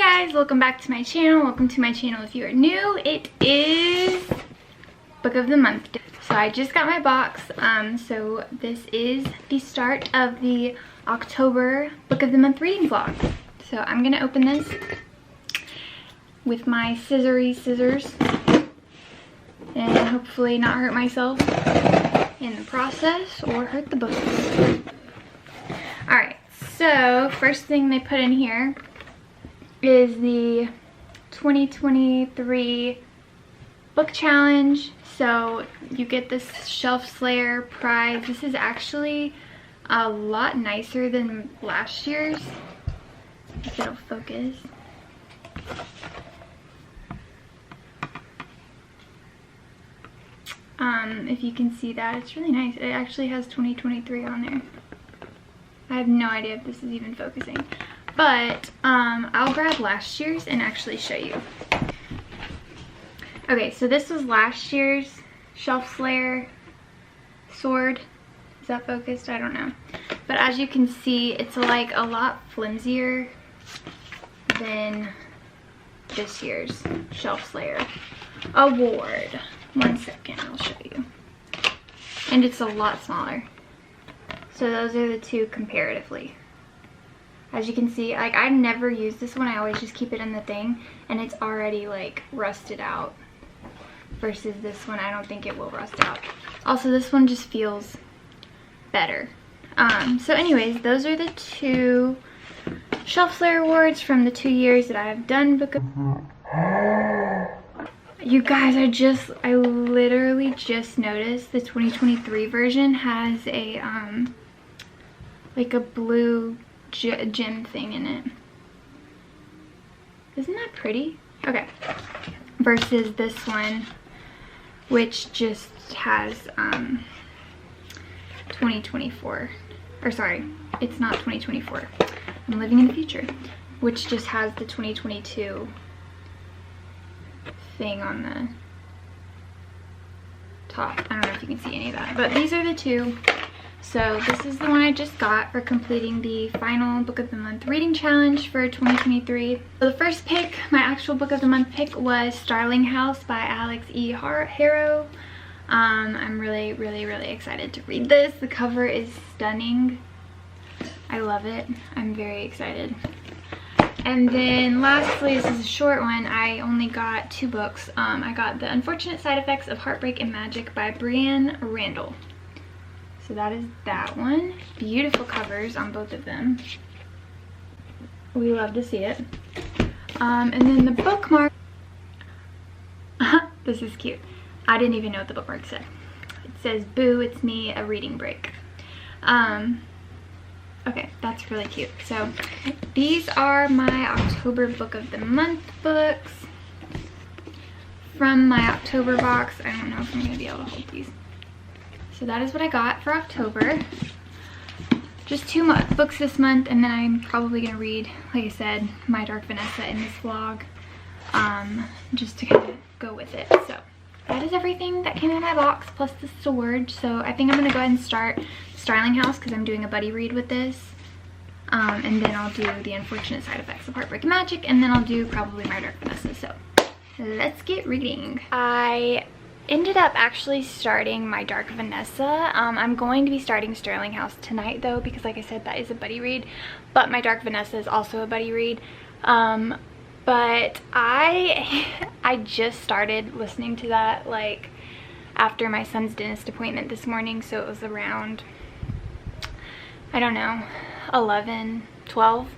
guys, welcome back to my channel. Welcome to my channel if you are new. It is Book of the Month. So I just got my box. So this is the start of the October Book of the Month reading vlog. So I'm gonna open this with my scissory scissors and hopefully not hurt myself in the process or hurt the book. Alright, so first thing they put in here is the 2023 book challenge. So you get this Shelf Slayer prize. This is actually a lot nicer than last year's. If it'll focus. If you can see that, it's really nice. It actually has 2023 on there. I have no idea if this is even focusing. But I'll grab last year's and actually show you. Okay, so this was last year's Shelf Slayer sword. Is that focused? I don't know. But as you can see, it's like a lot flimsier than this year's Shelf Slayer award. 1 second, I'll show you. And it's a lot smaller. So those are the two comparatively. As you can see, like I never use this one. I always just keep it in the thing, and it's already like rusted out. Versus this one, I don't think it will rust out. Also, this one just feels better. So anyways, those are the two Shelf Slayer awards from the 2 years that I have done Book of... You guys, I literally just noticed the 2023 version has a like a blue gem thing in it. Isn't that pretty? Okay. Versus this one, which just has 2024. Or sorry, it's not 2024. I'm living in the future. Which just has the 2022 thing on the top. I don't know if you can see any of that. But these are the two. So this is the one I just got for completing the final Book of the Month reading challenge for 2023. So the first pick, my actual Book of the Month pick, was Starling House by Alex E. Harrow. I'm really excited to read this. The cover is stunning. I love it. I'm very excited. And then lastly, this is a short one. I only got 2 books. I got The Unfortunate Side Effects of Heartbreak and Magic by Brianne Randall. So that is that one. Beautiful covers on both of them. We love to see it. And then the bookmark. This is cute. I didn't even know what the bookmark said. It says, "Boo, it's me, a reading break." Okay, that's really cute. So these are my October Book of the Month books from my October box. I don't know if I'm going to be able to hold these. So that is what I got for October. Just 2 books this month, and then I'm probably going to read, like I said, My Dark Vanessa in this vlog, just to kind of go with it. So that is everything that came in my box, plus the sword. So I think I'm going to go ahead and start Starling House, because I'm doing a buddy read with this. And then I'll do The Unfortunate Side Effects of Heartbreak and Magic, and then I'll do probably My Dark Vanessa. So let's get reading. I ended up actually starting My Dark Vanessa. I'm going to be starting Starling House tonight though, because like I said, that is a buddy read, but My Dark Vanessa is also a buddy read. But I just started listening to that like after my son's dentist appointment this morning, so it was around, I don't know, 11, 12,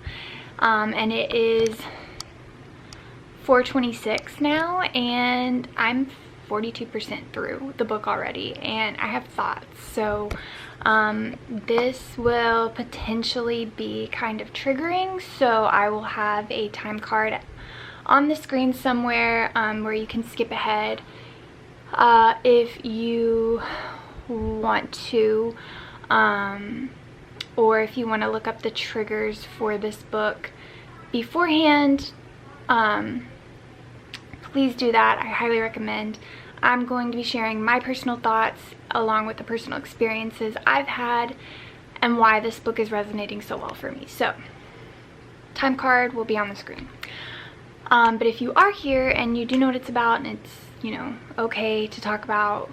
and it is 4:26 now, and I'm 42% through the book already, and I have thoughts. So this will potentially be kind of triggering, so I will have a time card on the screen somewhere where you can skip ahead if you want to, or if you want to look up the triggers for this book beforehand. Please do that. I highly recommend. I'm going to be sharing my personal thoughts along with the personal experiences I've had and why this book is resonating so well for me. So, time card will be on the screen. But if you are here and you do know what it's about and it's, you know, okay to talk about,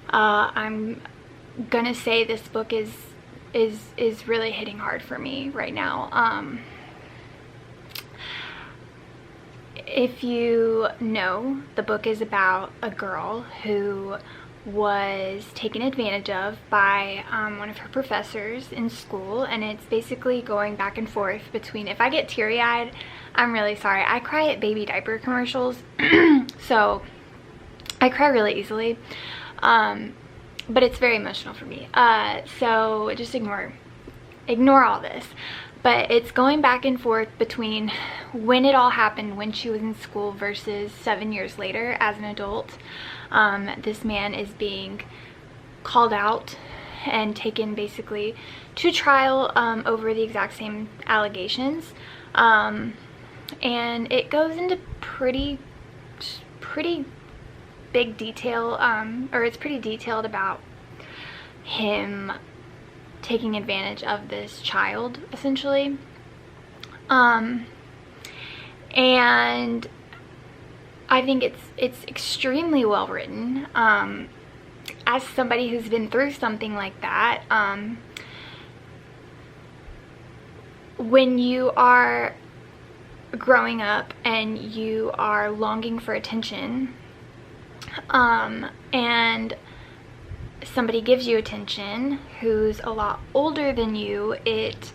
I'm gonna say this book is really hitting hard for me right now. If you know, the book is about a girl who was taken advantage of by one of her professors in school, and it's basically going back and forth between, if I get teary-eyed, I'm really sorry. I cry at baby diaper commercials, so I cry really easily, but it's very emotional for me, so just ignore all this. But it's going back and forth between when it all happened, when she was in school, versus 7 years later as an adult. This man is being called out and taken basically to trial over the exact same allegations. And it goes into pretty big detail, or it's pretty detailed about him taking advantage of this child, essentially. And I think it's extremely well written. As somebody who's been through something like that, when you are growing up and you are longing for attention, and somebody gives you attention who's a lot older than you, it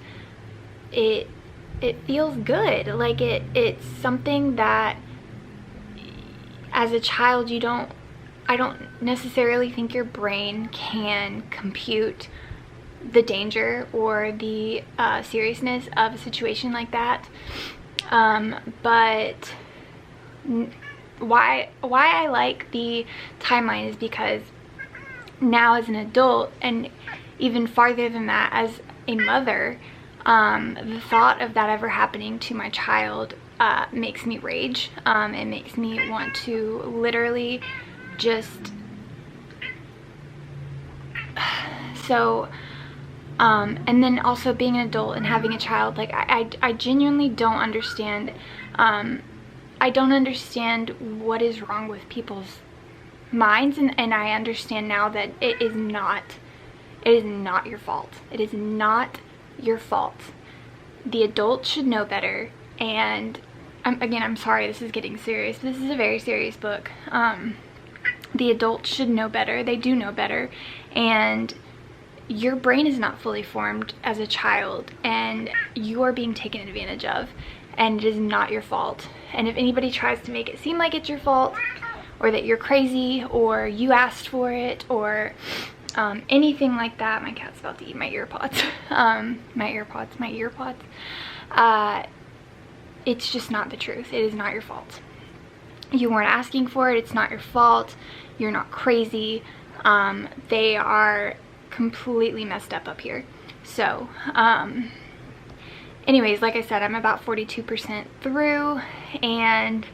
feels good. Like it's something that as a child I don't necessarily think your brain can compute the danger or the seriousness of a situation like that. But why I like the timeline is because now as an adult, and even farther than that as a mother, the thought of that ever happening to my child makes me rage. It makes me want to literally just so and then also being an adult and having a child, like I genuinely don't understand. I don't understand what is wrong with people's minds, and I understand now that it is not your fault. It is not your fault. The adults should know better. And I'm sorry, this is getting serious. This is a very serious book. The adults should know better. They do know better. And your brain is not fully formed as a child, and you are being taken advantage of, and it is not your fault. And if anybody tries to make it seem like it's your fault, or that you're crazy, or you asked for it, or anything like that. My cat's about to eat my earpods. my earpods. It's just not the truth. It is not your fault. You weren't asking for it. It's not your fault. You're not crazy. They are completely messed up here. So, anyways, like I said, I'm about 42% through, and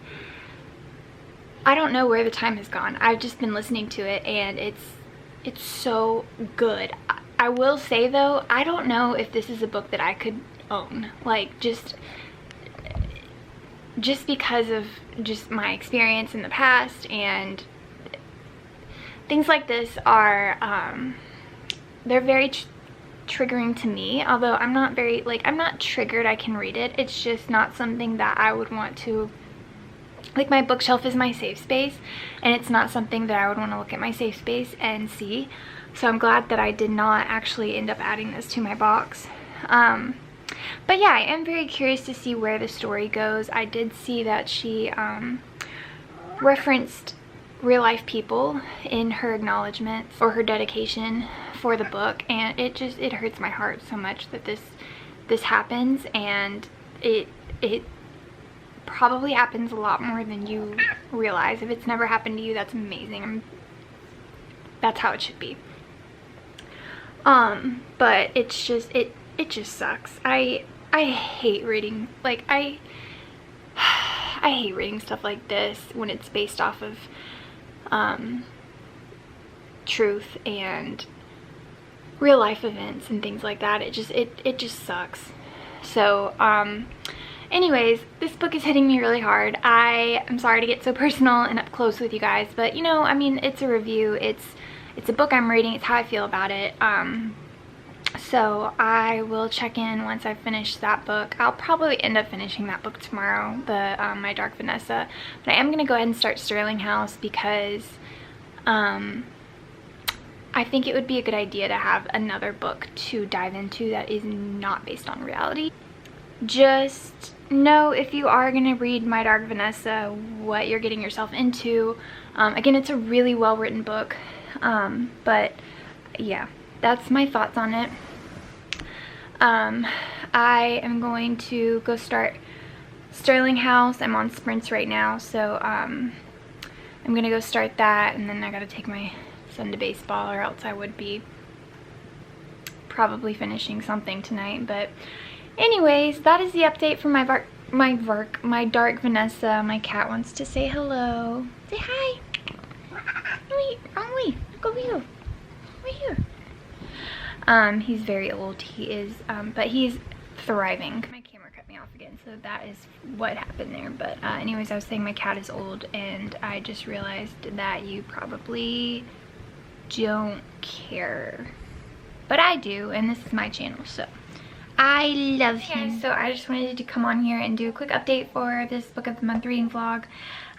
I don't know where the time has gone. I've just been listening to it, and it's so good. I will say though, I don't know if this is a book that I could own, like just because of just my experience in the past, and things like this are they're very triggering to me. Although I'm not very, like, I'm not triggered, I can read it. It's just not something that I would want to, like, my bookshelf is my safe space, and it's not something that I would want to look at my safe space and see. So I'm glad that I did not actually end up adding this to my box. But yeah, I am very curious to see where the story goes. I did see that she referenced real life people in her acknowledgments or her dedication for the book, and it hurts my heart so much that this happens, and it probably happens a lot more than you realize. If it's never happened to you, that's amazing. That's how it should be. But it's just, it just sucks. I hate reading, like, I hate reading stuff like this when it's based off of truth and real life events and things like that. It just sucks. So Anyways, this book is hitting me really hard. I am sorry to get so personal and up close with you guys, but you know, I mean, it's a review. It's a book I'm reading. It's how I feel about it. So I will check in once I finish that book. I'll probably end up finishing that book tomorrow, the My Dark Vanessa. But I am going to go ahead and start Sterling House because I think it would be a good idea to have another book to dive into that is not based on reality. Just know, if you are going to read My Dark Vanessa, what you're getting yourself into. Again, it's a really well written book, but yeah, that's my thoughts on it. I am going to go start Sterling House. I'm on sprints right now, so I'm gonna go start that, and then I gotta take my son to baseball, or else I would be probably finishing something tonight. But anyways, that is the update from my Dark Vanessa. My cat wants to say hello. Say hi. Wait, wrong way. Look over here. Right here. He's very old. He is, but he's thriving. My camera cut me off again, so that is what happened there. But anyways, I was saying my cat is old, and I just realized that you probably don't care, but I do, and this is my channel, so I love him. Okay, so I just wanted to come on here and do a quick update for this Book of the Month reading vlog.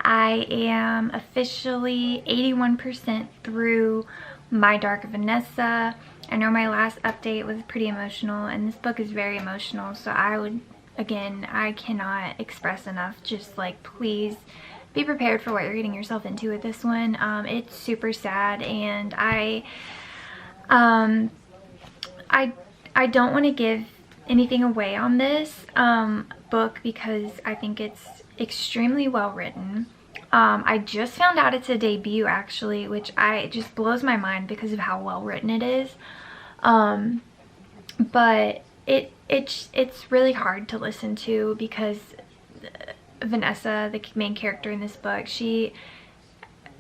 I am officially 81% through My Dark Vanessa. I know my last update was pretty emotional, and this book is very emotional, so I cannot express enough, just like, please be prepared for what you're getting yourself into with this one. It's super sad, and I don't want to give anything away on this book because I think it's extremely well written. I just found out it's a debut, actually, which just blows my mind because of how well written it is. But it's really hard to listen to because Vanessa, the main character in this book, she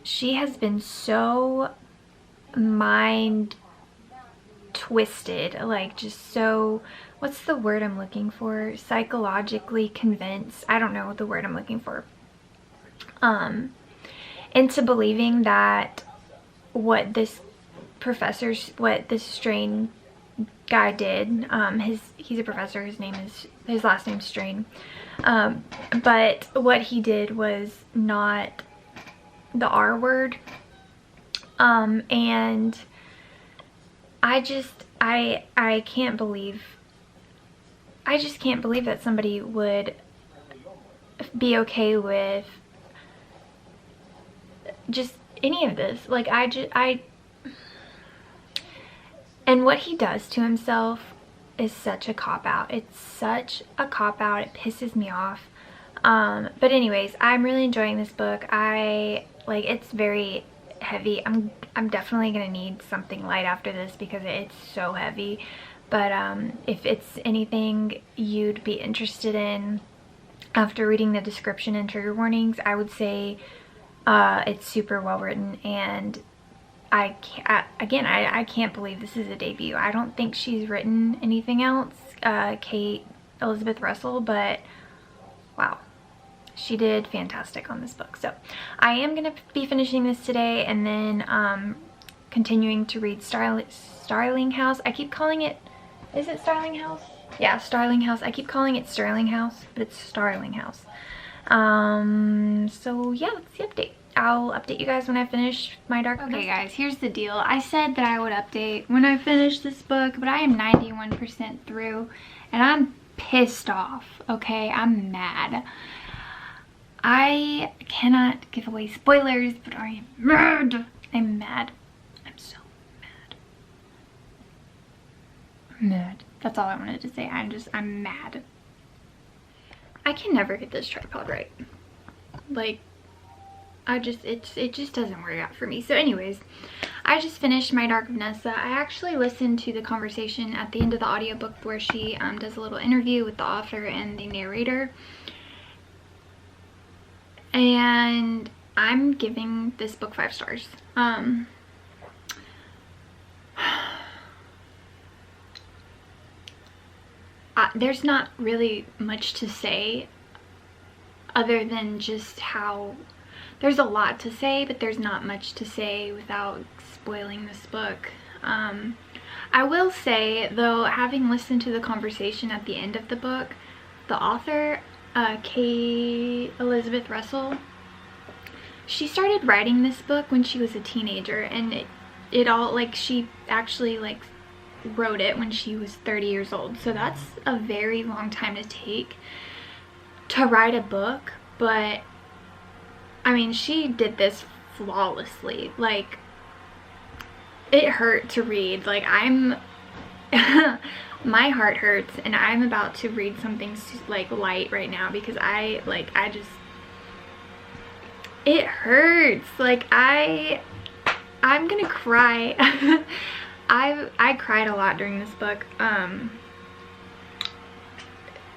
has been so mind twisted, like just so, what's the word I'm looking for? Psychologically convinced. I don't know the word I'm looking for. Into believing that what this Strain guy did, he's a professor, his last name's Strain, but what he did was not the R word, and I can't believe that somebody would be okay with just any of this. Like, and what he does to himself is such a cop-out. It's such a cop-out. It pisses me off. But anyways, I'm really enjoying this book. It's very heavy. I'm definitely gonna need something light after this because it's so heavy. But if it's anything you'd be interested in after reading the description and trigger warnings, I would say it's super well written, and I can't believe this is a debut. I don't think she's written anything else, Kate Elizabeth Russell, but wow, she did fantastic on this book. So I am going to be finishing this today, and then continuing to read Starling House. I keep calling it, is it Starling House? Yeah, Starling House. I keep calling it Sterling House, but it's Starling House. So yeah, that's the update. I'll update you guys when I finish My Dark Vanessa. Okay guys, here's the deal. I said that I would update when I finish this book, but I am 91% through, and I'm pissed off, okay? I'm mad. I cannot give away spoilers, but I am mad. I'm mad. I'm so mad. Mad. That's all I wanted to say. I'm mad. I can never get this tripod right. Like, it just doesn't work out for me. So anyways, I just finished My Dark Vanessa. I actually listened to the conversation at the end of the audiobook where she does a little interview with the author and the narrator. And I'm giving this book 5 stars. there's not really much to say other than just how, there's a lot to say, but there's not much to say without spoiling this book. I will say though, having listened to the conversation at the end of the book, the author, Kay Elizabeth Russell, she started writing this book when she was a teenager, and it all, like, she actually like wrote it when she was 30 years old. So that's a very long time to take to write a book, but I mean, she did this flawlessly. Like, it hurt to read. Like, my heart hurts, and I'm about to read something like light right now because it hurts. Like, I'm gonna cry. I cried a lot during this book.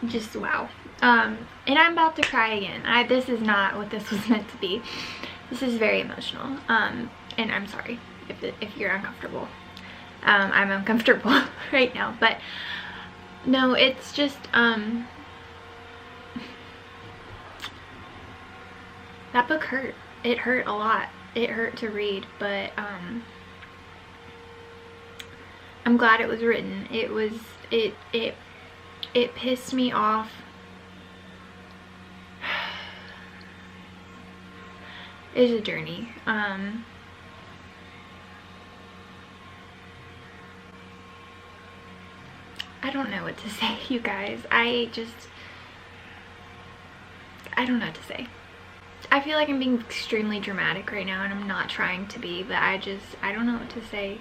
Just wow. And I'm about to cry again. This is not what this was meant to be. This is very emotional. And I'm sorry if you're uncomfortable. I'm uncomfortable right now, but no, it's just that book hurt. It hurt a lot. It hurt to read, but I'm glad it was written. It pissed me off. It's a journey. I don't know what to say, you guys. I don't know what to say. I feel like I'm being extremely dramatic right now, and I'm not trying to be, but I don't know what to say.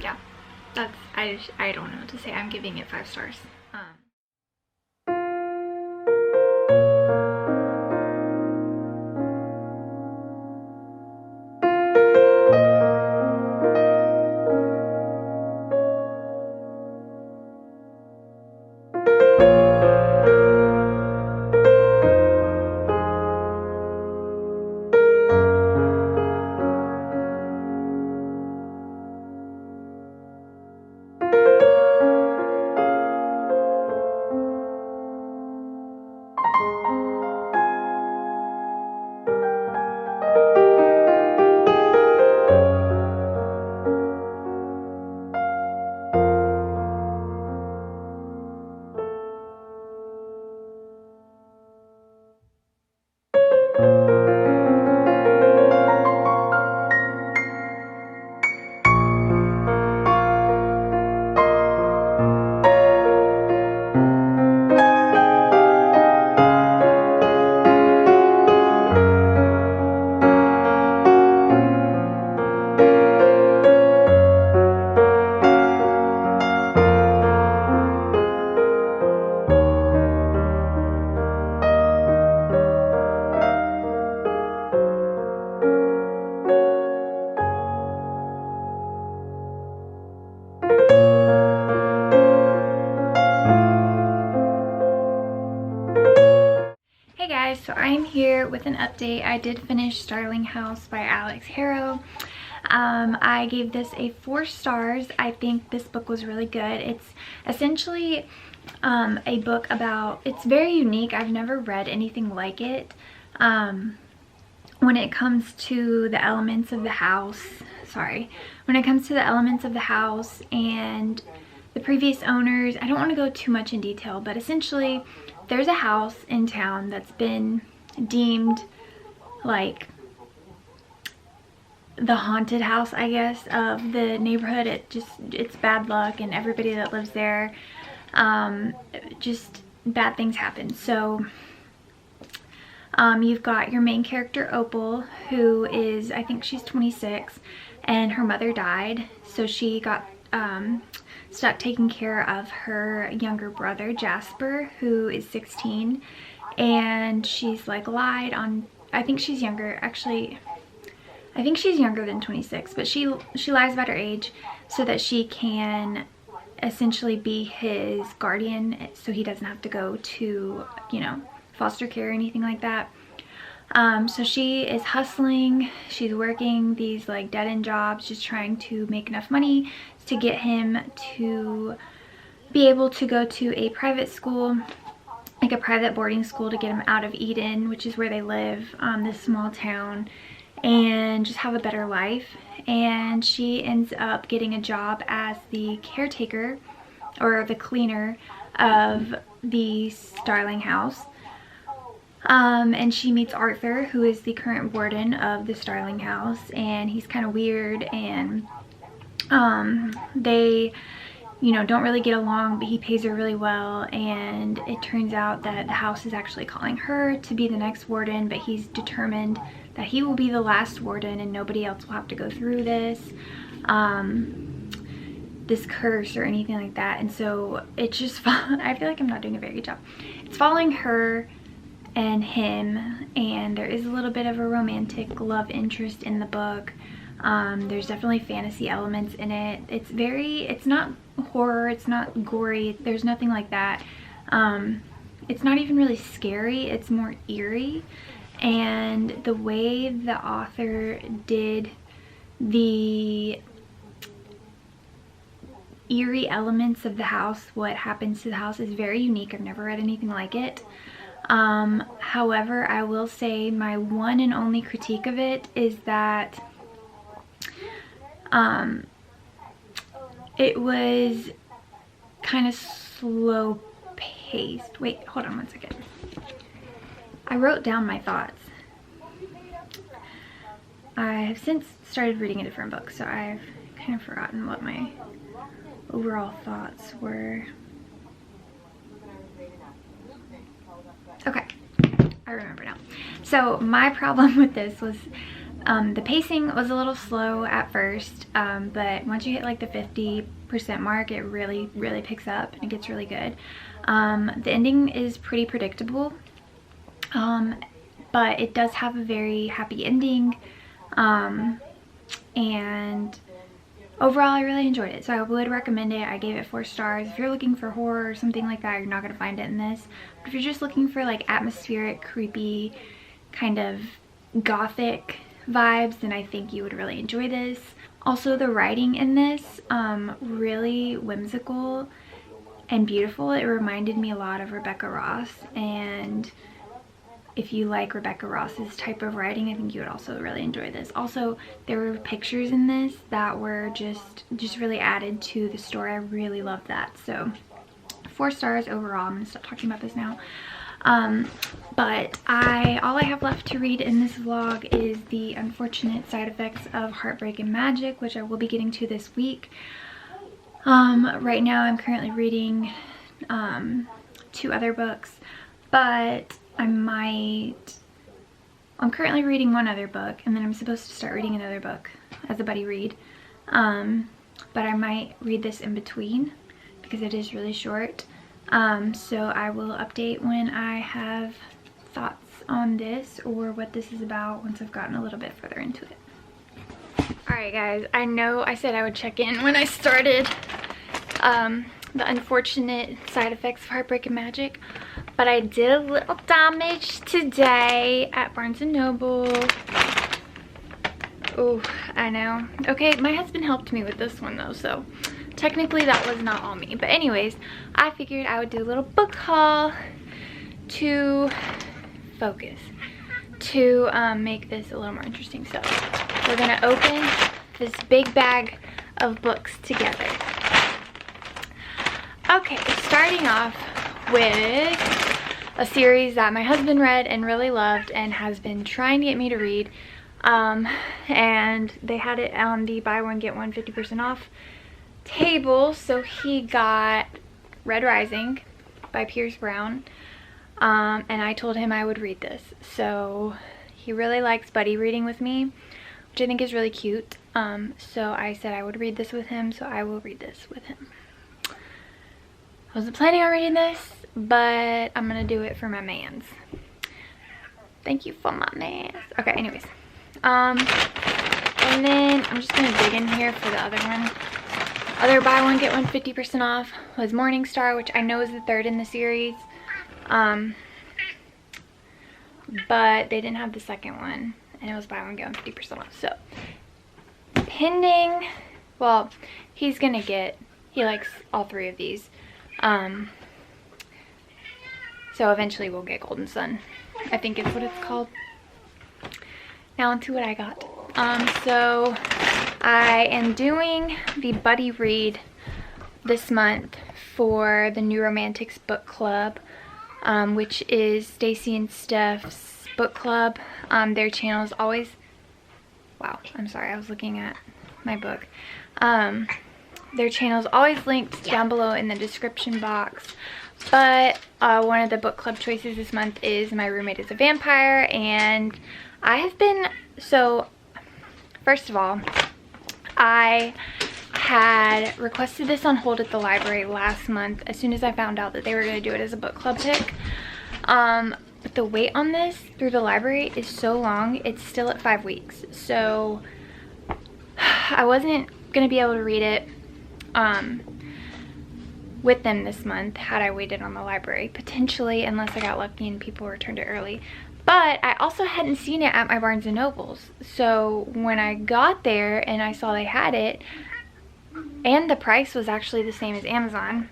Yeah, that's, I don't know what to say. I'm giving it 5 stars. So I'm here with an update. I did finish Starling House by Alex Harrow. I gave this a 4 stars. I think this book was really good. It's essentially a book about, it's very unique. I've never read anything like it. When it comes to the elements of the house, when it comes to the elements of the house and the previous owners, I don't want to go too much in detail, but essentially there's a house in town that's been deemed like the haunted house, I guess, of the neighborhood. It's bad luck, and everybody that lives there, just bad things happen. So you've got your main character Opal, who is, I think she's 26, and her mother died, so she got stuck taking care of her younger brother Jasper, who is 16, and she's like lied on, I think she's younger, actually I think she's younger than 26, but she lies about her age so that she can essentially be his guardian, so he doesn't have to go to, you know, foster care or anything like that. So she is hustling. She's working these like dead-end jobs, just trying to make enough money to get him to be able to go to a private school, like a private boarding school, to get him out of Eden, which is where they live, this small town, and just have a better life. And she ends up getting a job as the caretaker or the cleaner of the Starling house. And she meets Arthur, who is the current warden of the Starling house, and he's kind of weird, and they, you know, don't really get along, but he pays her really well, and it turns out that the house is actually calling her to be the next warden, but he's determined that he will be the last warden and nobody else will have to go through this curse or anything like that. And so it's just I feel like I'm not doing a very good job. It's following her and him, and there is a little bit of a romantic love interest in the book. There's definitely fantasy elements in it. It's not horror, it's not gory, there's nothing like that. It's not even really scary, it's more eerie. And the way the author did the eerie elements of the house, what happens to the house, is very unique. I've never read anything like it. However, I will say my one and only critique of it is that it was kind of slow paced. Wait, hold on one second. I wrote down my thoughts. I have since started reading a different book, so I've kind of forgotten what my overall thoughts were. Okay, I remember now. So my problem with this was the pacing was a little slow at first, but once you hit like the 50% mark, it really picks up and it gets really good. The ending is pretty predictable, but it does have a very happy ending, and overall I really enjoyed it, so I would recommend it. I gave it 4 stars. If you're looking for horror or something like that, you're not going to find it in this. But if you're just looking for like atmospheric, creepy, kind of gothic vibes, then I think you would really enjoy this. Also, the writing in this, really whimsical and beautiful. It reminded me a lot of Rebecca Ross, and if you like Rebecca Ross's type of writing, I think you would also really enjoy this. Also, there were pictures in this that were just really added to the story. I really loved that. So 4 stars overall. I'm gonna stop talking about this now. But all I have left to read in this vlog is The Unfortunate Side Effects of Heartbreak and Magic, which I will be getting to this week. Right now I'm currently reading 2 other books, but I'm currently reading 1 other book, and then I'm supposed to start reading another book as a buddy read. But I might read this in between because it is really short. So I will update when I have thoughts on this or what this is about once I've gotten a little bit further into it. Alright guys, I know I said I would check in when I started The Unfortunate Side Effects of Heartbreak and Magic, but I did a little damage today at Barnes & Noble. Oh, I know. Okay, my husband helped me with this one though, so technically that was not all me. But anyways, I figured I would do a little book haul to focus, to make this a little more interesting. So we're gonna open this big bag of books together. Okay, starting off with a series that my husband read and really loved and has been trying to get me to read. And they had it on the buy one get one 50% off table, so he got Red Rising by Pierce Brown, and I told him I would read this. So he really likes buddy reading with me, which I think is really cute. So I said I would read this with him, so I will read this with him. I wasn't planning on reading this, but I'm gonna do it for my mans. Thank you for my mans. Okay, anyways. And then I'm just gonna dig in here for the other one. Other buy one get one 50% off was Morning Star, which I know is the 3rd in the series. but they didn't have the second one, and it was buy one get one 50% off. So pending, well, he's gonna get, he likes all three of these, so eventually we'll get Golden Sun, I think is what it's called. Now onto what I got. So I am doing the buddy read this month for the New Romantics book club, which is Stacy and Steph's book club. Their channel is always, wow, I'm sorry, I was looking at my book. Their channel is always linked down below in the description box, but one of the book club choices this month is My Roommate is a Vampire, and I have been, so first of all, I had requested this on hold at the library last month as soon as I found out that they were going to do it as a book club pick. But the wait on this through the library is so long. It's still at 5 weeks. So I wasn't going to be able to read it with them this month had I waited on the library. Potentially, unless I got lucky and people returned it early. But I also hadn't seen it at my Barnes & Nobles. So when I got there and I saw they had it, and the price was actually the same as Amazon,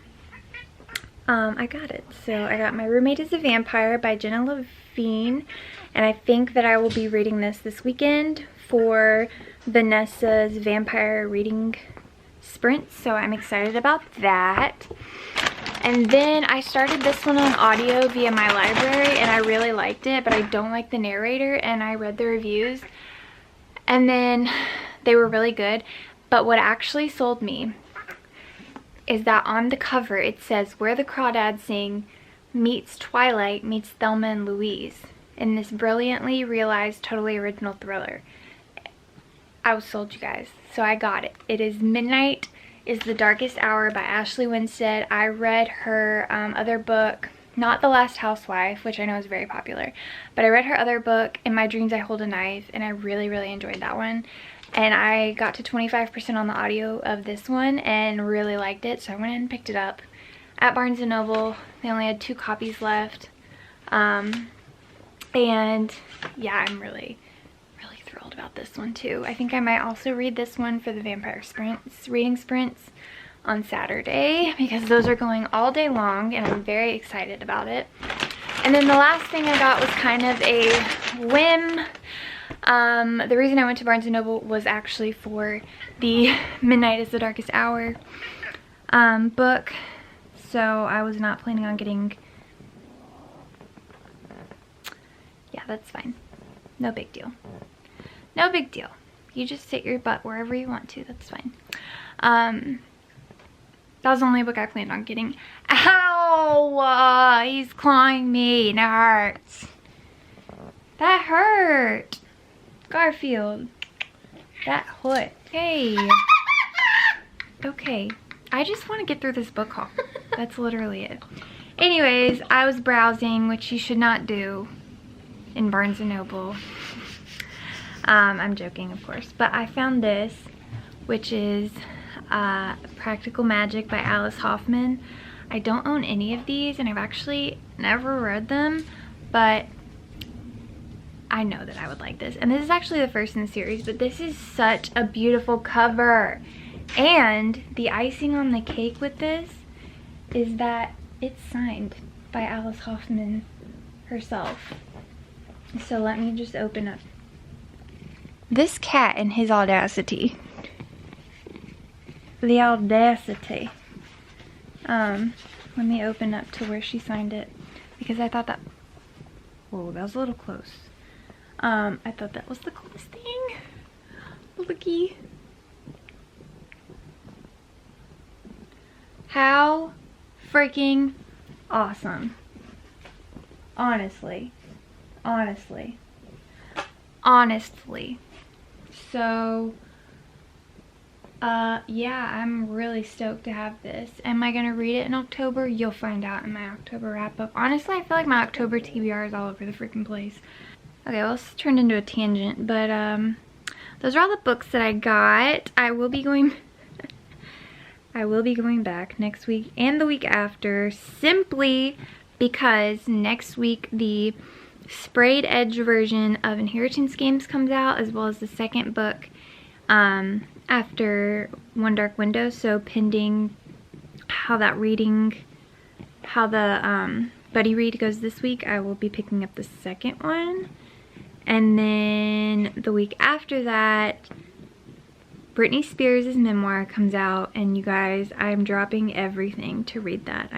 I got it. So I got My Roommate is a Vampire by Jenna Levine, and I think that I will be reading this weekend for Vanessa's vampire reading sprint, so I'm excited about that. And then I started this one on audio via my library, and I really liked it, but I don't like the narrator, and I read the reviews, and then they were really good. But what actually sold me is that on the cover it says Where the Crawdads Sing meets Twilight meets Thelma and Louise in this brilliantly realized, totally original thriller. I was sold, you guys. So I got it. It is Midnight is the Darkest Hour by Ashley Winstead. I read her other book, not The Last Housewife, which I know is very popular, but I read her other book, In My Dreams I Hold a Knife, and I really, really enjoyed that one. And I got to 25% on the audio of this one and really liked it, so I went and picked it up at Barnes & Noble. They only had 2 copies left. And yeah, I'm really thrilled about this one too. I think I might also read this one for the vampire reading sprints on Saturday, because those are going all day long and I'm very excited about it. And then the last thing I got was kind of a whim. The reason I went to Barnes & Noble was actually for the Midnight is the Darkest Hour book, so I was not planning on getting, yeah, that's fine, no big deal. No big deal. You just sit your butt wherever you want to. That's fine. That was the only book I planned on getting. Ow! He's clawing me and it hurts. That hurt. Garfield. That hurt. Hey. Okay. I just want to get through this book haul. That's literally it. Anyways, I was browsing, which you should not do in Barnes & Noble. I'm joking, of course, but I found this, which is Practical Magic by Alice Hoffman. I don't own any of these, and I've actually never read them, but I know that I would like this. And this is actually the first in the series, but this is such a beautiful cover. And the icing on the cake with this is that it's signed by Alice Hoffman herself. So let me just open up. This cat and his audacity. The audacity. Let me open up to where she signed it, because I thought that, whoa, that was a little close. I thought that was the coolest thing. Looky. How freaking awesome. Honestly. So, yeah, I'm really stoked to have this. Am I gonna read it in October? You'll find out in my October wrap-up. Honestly, I feel like my October TBR is all over the freaking place. Okay, well, this turned into a tangent, but, those are all the books that I got. I will be going back next week and the week after, simply because next week the sprayed edge version of Inheritance Games comes out, as well as the second book after One Dark Window. So pending how that reading, how the buddy read goes this week, I will be picking up the second one. And then the week after that, Britney Spears' memoir comes out, and you guys, I'm dropping everything to read that.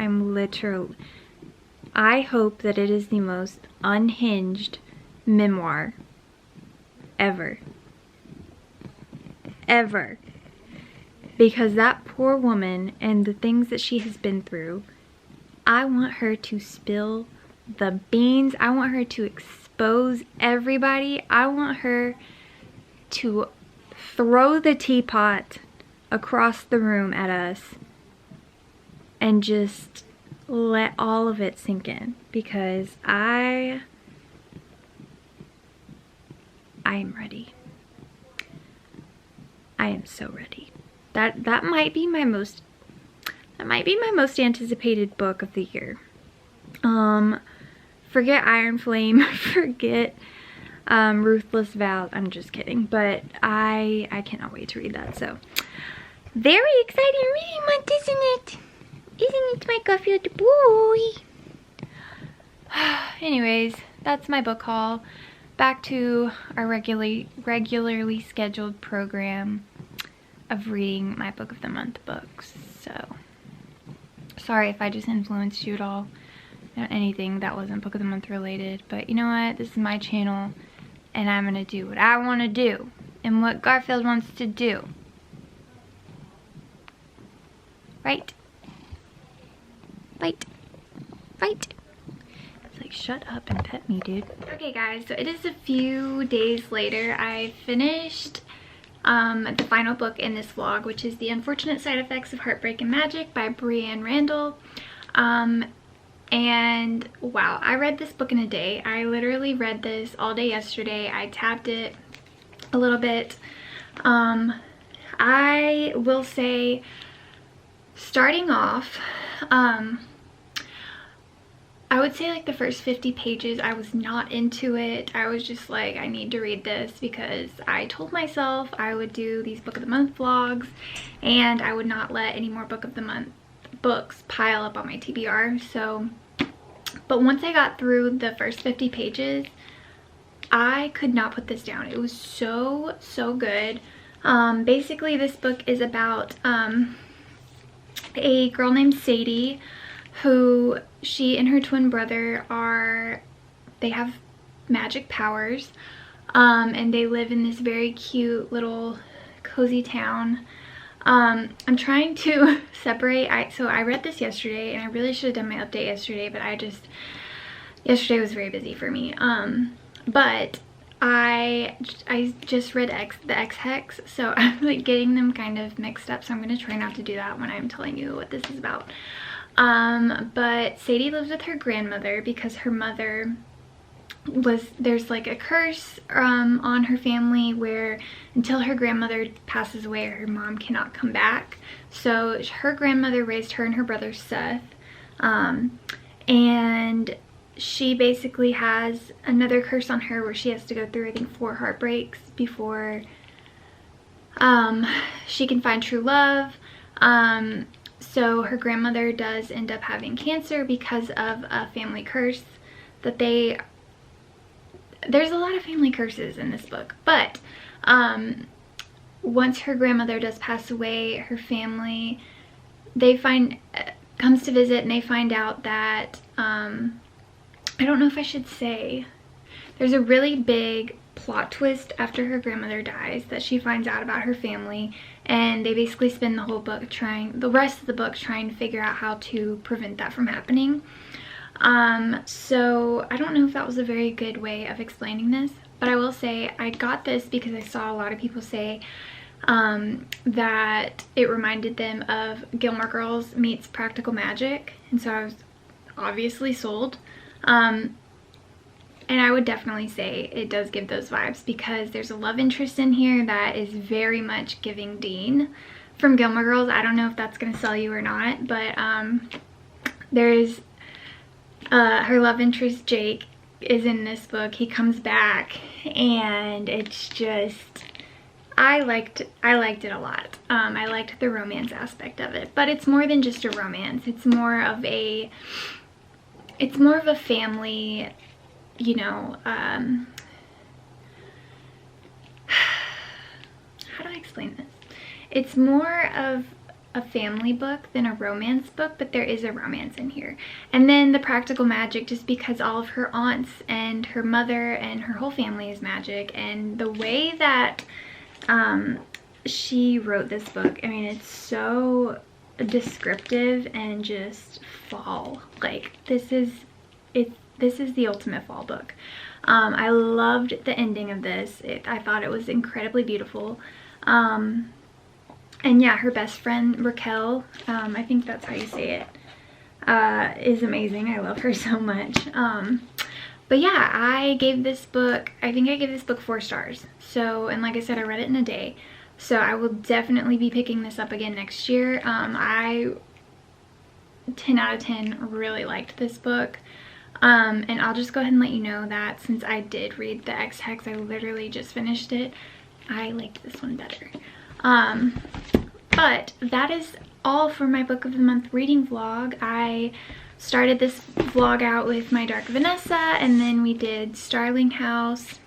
I hope that it is the most unhinged memoir ever. Ever. Because that poor woman and the things that she has been through, I want her to spill the beans. I want her to expose everybody. I want her to throw the teapot across the room at us and just let all of it sink in, because I am ready. I am so ready. That might be my most anticipated book of the year. Forget Iron Flame, forget Ruthless Vows. I'm just kidding, but I cannot wait to read that. So very exciting reading month, isn't it? Isn't it, my Garfield boy? Anyways, that's my book haul. Back to our regularly scheduled program of reading my book of the month books. So sorry if I just influenced you at all. Anything that wasn't book of the month related, but you know what, this is my channel and I'm gonna do what I want to do and what Garfield wants to do, right? It's like, shut up and pet me, dude. Okay guys, so it is a few days later. I finished the final book in this vlog, which is The Unfortunate Side Effects of Heartbreak and Magic by Brianne Randall. And wow, I read this book in a day. I literally read this all day yesterday. I tapped it a little bit. I will say, starting off, I would say like the first 50 pages I was not into it. I was just like, I need to read this, because I told myself I would do these book of the month vlogs and I would not let any more book of the month books pile up on my TBR. So, but once I got through the first 50 pages, I could not put this down. It was so good. Basically this book is about a girl named Sadie, who she and her twin brother they have magic powers, and they live in this very cute little cozy town. I'm trying to separate. So I read this yesterday, and I really should have done my update yesterday, but yesterday was very busy for me. But I just read the X-Hex, so I'm like getting them kind of mixed up, so I'm going to try not to do that when I'm telling you what this is about. But Sadie lives with her grandmother because her mother there's like a curse on her family where until her grandmother passes away, her mom cannot come back. So her grandmother raised her and her brother Seth, and she basically has another curse on her where she has to go through, I think, 4 heartbreaks before she can find true love. So her grandmother does end up having cancer because of a family curse that there's a lot of family curses in this book, but once her grandmother does pass away, her family, comes to visit, and they find out that, I don't know if I should say, there's a really big plot twist after her grandmother dies that she finds out about her family, and they basically spend the rest of the book trying to figure out how to prevent that from happening. So I don't know if that was a very good way of explaining this, but I will say I got this because I saw a lot of people say that it reminded them of Gilmore Girls meets Practical Magic, and so I was obviously sold. And I would definitely say it does give those vibes, because there's a love interest in here that is very much giving Dean from Gilmore Girls. I don't know if that's going to sell you or not, but there's her love interest Jake is in this book. He comes back, and it's just, I liked it a lot. I liked the romance aspect of it, but it's more than just a romance. It's more of a family, you know, how do I explain this? It's more of a family book than a romance book, but there is a romance in here. And then the practical magic, just because all of her aunts and her mother and her whole family is magic, and the way that she wrote this book, I mean, it's so descriptive and just fall. Like, this is the ultimate fall book. I loved the ending of this. I thought it was incredibly beautiful. And yeah, her best friend Raquel, I think that's how you say it, is amazing. I love her so much. But yeah, I think I gave this book 4 stars. So, and like I said, I read it in a day. So I will definitely be picking this up again next year. I 10 out of 10 really liked this book. And I'll just go ahead and let you know that since I did read the X-Hex, I literally just finished it, I liked this one better. But that is all for my book of the month reading vlog. I started this vlog out with My Dark Vanessa, and then we did Starling House,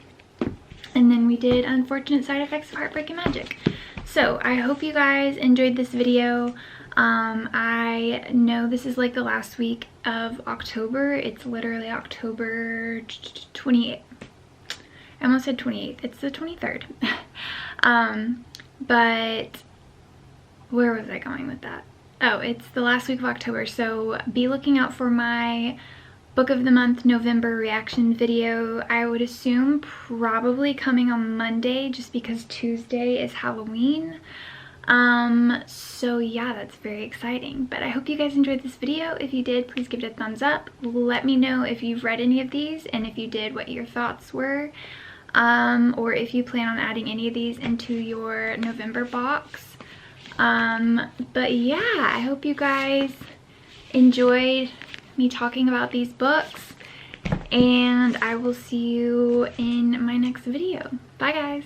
and then we did Unfortunate Side Effects of Heartbreak and Magic. So I hope you guys enjoyed this video. I know this is like the last week of October. It's literally October 28th. I almost said 28th. It's the 23rd. But where was I going with that? Oh, it's the last week of October, so be looking out for my book of the month November reaction video. I would assume probably coming on Monday, just because Tuesday is Halloween. So yeah, that's very exciting. But I hope you guys enjoyed this video. If you did, please give it a thumbs up. Let me know if you've read any of these, and if you did, what your thoughts were. Or if you plan on adding any of these into your November box. But yeah, I hope you guys enjoyed me talking about these books, and I will see you in my next video. Bye guys.